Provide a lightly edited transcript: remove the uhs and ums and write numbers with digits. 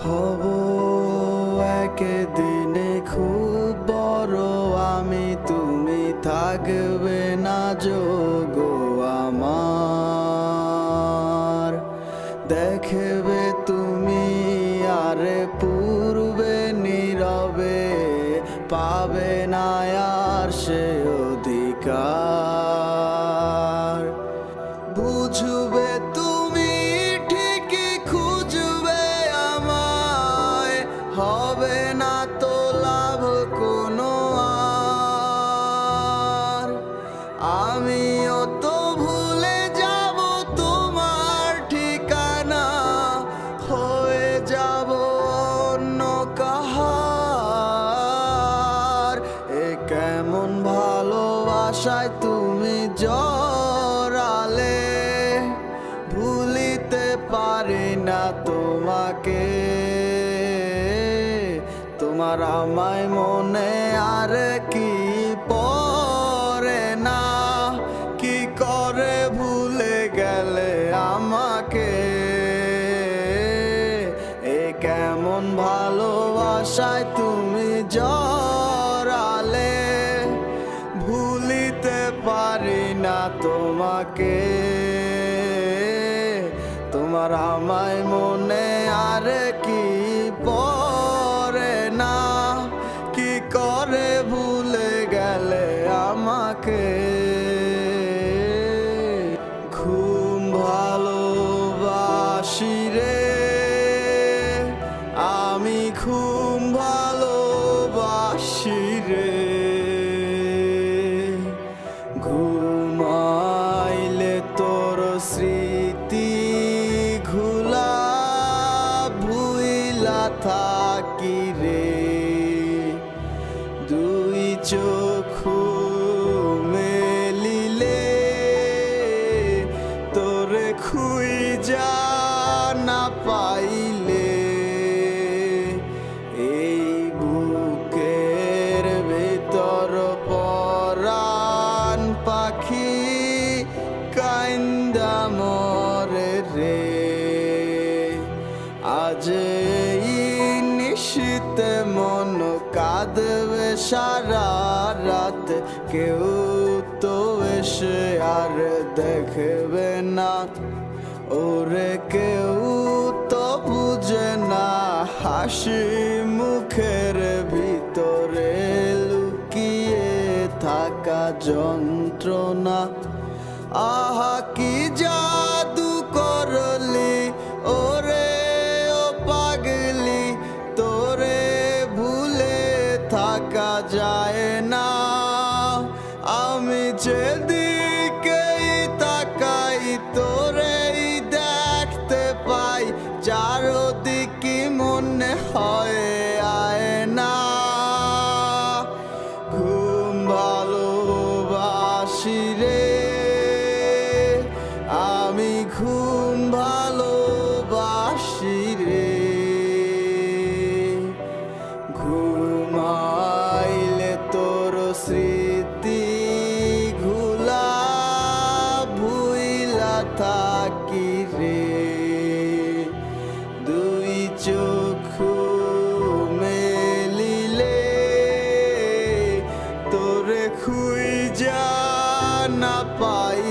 হব একদিনে খুব বড়, আমি তুমি থাকবে না যোগ আমার। দেখবে তুমি আরে পূর্বে নীরবে, পাবে না আর সে অধিকার। বুঝবে তুমি ঠিকই খুঁজবে আমায়, হবে না তো লাভ কোনো আর। আমিও তো ভুলে যাব তোমার ঠিকানা, হয়ে যাব অন্য কাহার। এ কেমন ভালোবাসায় তুমি জড়ালে, ভুলিতে পারি না তোমাকে। তোমার আমায় মনে আর কি পড়ে না, কি করে ভুলে গেলে আমাকে। এ কেমন ভালোবাসায় তুমি জড়ালে, ভুলিতে পারি না তোমাকে। তোমার আমায় মনে আর কি পড়ে না, কি করে ভুলে গেলে আমাকে। ঘুম ভালোবাসি রে, আমি ঘুম ভালোবাসি রে। ঘুমাইলে তোর স্মৃতি ঘুলা ভুইলা থাকি রে। দুই চক্ষু মেলিলে তোরে খুঁজা না পাইলে, এই বুকের ভিতর পরাণ পাখি কাইন্দা মরে রে। আজ এই নিশীতে মন কাঁদবে সারা রাত, কেউ তো এসে আর দেখবে না। ওরে কেউ তো বুঝে না হাসি মুখের ভিতরে লুকিয়ে থাকা যন্ত্রণা। আহা কি জাদু করলি ওরে ও পাগলি, তোরে ভুলে থাকা যায় না। আমি যেদিকেই তাকাই তোরেই দেখতে পাই, চারদিকে মনে হয় আয়না। ঘুম ভালোবাসি রে, আমি ঘুম ভালোবাসি রে। ঘুমাইলে তোর স্মৃতি ঘুলা ভুইলা থাকি রে। দুই চক্ষু মেলিলে তোরে খুঁজা না পাই